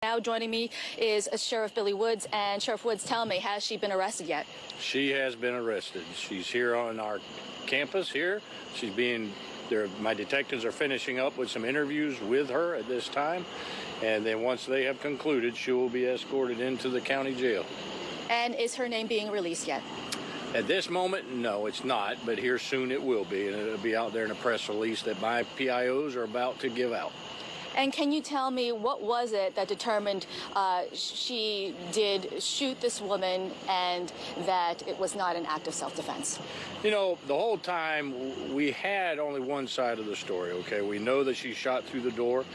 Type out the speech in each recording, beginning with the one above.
Now joining me is Sheriff Billy Woods. And Sheriff Woods, tell me, has she been arrested yet? She has been arrested. She's here on our campus here. She's being there. My detectives are finishing up with some interviews with her at this time. And then once they have concluded, she will be escorted into the county jail. And is her name being released yet? At this moment, no, it's not. But here soon it will be. And it'll be out there in a press release that my PIOs are about to give out. And can you tell me what was it that determined she did shoot this woman and that it was not an act of self-defense? You know, the whole time we had only one side of the story, okay? We know that she shot through the door.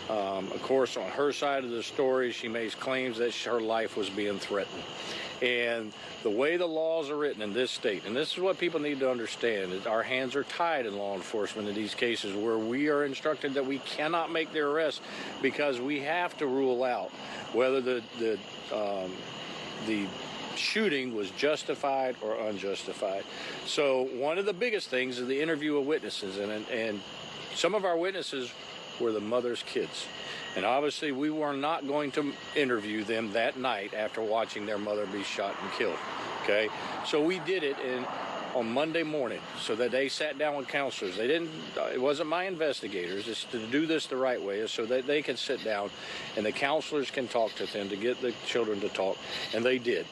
Of course, on her side of the story, she makes claims that her life was being threatened. And the way the laws are written in this state, and this is what people need to understand, is our hands are tied in law enforcement in these cases where we are instructed that we cannot make the arrest because we have to rule out whether the shooting was justified or unjustified. So one of the biggest things is the interview of witnesses, and some of our witnesses were the mother's kids. And obviously we were not going to interview them that night after watching their mother be shot and killed, okay? So we did it on Monday morning so that they sat down with counselors. They didn't, it wasn't my investigators, it's to do this the right way so that they can sit down and the counselors can talk to them to get the children to talk, and they did.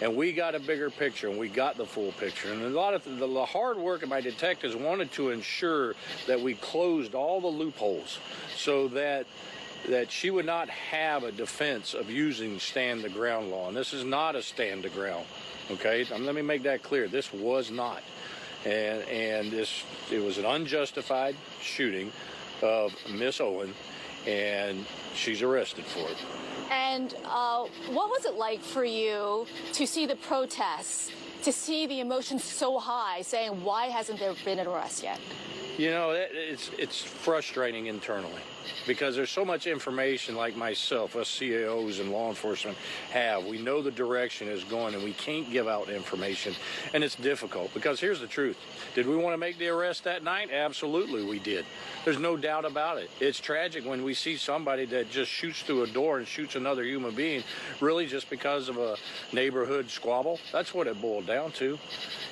And we got a bigger picture, and we got the full picture. And a lot of the hard work of my detectives wanted to ensure that we closed all the loopholes so that she would not have a defense of using stand the ground law. And this is not a stand the ground, okay? Let me make that clear. This was not. And it was an unjustified shooting of Miss Owen, and she's arrested for it. And what was it like for you to see the protests, to see the emotions so high, saying, why hasn't there been an arrest yet? You know, it's frustrating internally because there's so much information like myself, us CAOs and law enforcement have. We know the direction is going and we can't give out information, and it's difficult because here's the truth. Did we want to make the arrest that night? Absolutely we did. There's no doubt about it. It's tragic when we see somebody that just shoots through a door and shoots another human being really just because of a neighborhood squabble. That's what it boiled down to.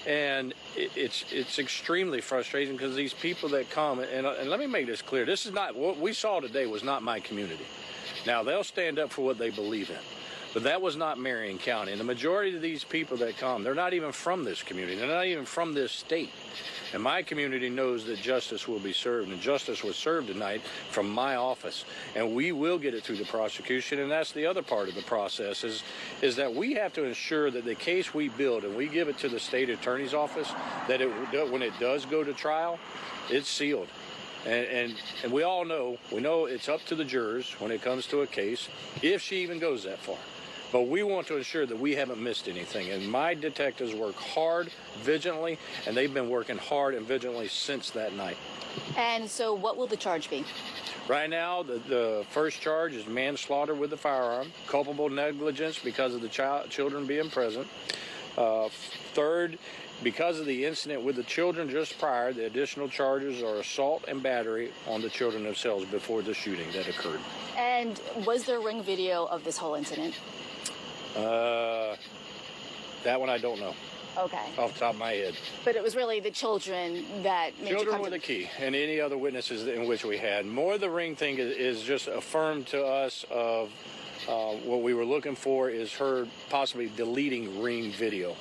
And it's extremely frustrating because these people that come, and let me make this clear, this is not, what we saw today was not my community. Now, they'll stand up for what they believe in, but that was not Marion County. And the majority of these people that come, they're not even from this community. They're not even from this state. And my community knows that justice will be served, and justice was served tonight from my office. And we will get it through the prosecution, and that's the other part of the process is that we have to ensure that the case we build and we give it to the state attorney's office, that when it does go to trial, it's sealed. And we all know, it's up to the jurors when it comes to a case, if she even goes that far. But we want to ensure that we haven't missed anything. And my detectives work hard, vigilantly, and they've been working hard and vigilantly since that night. And so what will the charge be? Right now, the first charge is manslaughter with the firearm, culpable negligence because of the children being present. Third, because of the incident with the children just prior, the additional charges are assault and battery on the children themselves before the shooting that occurred. And was there ring video of this whole incident? That one I don't know. Okay. Off the top of my head. But it was really the children that made you come Children were the key, and any other witnesses in which we had. More of the ring thing is just affirmed to us of what we were looking for is her possibly deleting ring video.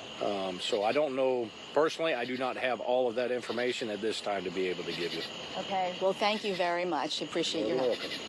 So I don't know, personally, I do not have all of that information at this time to be able to give you. Okay. Well, thank you very much. Appreciate your help. You're welcome.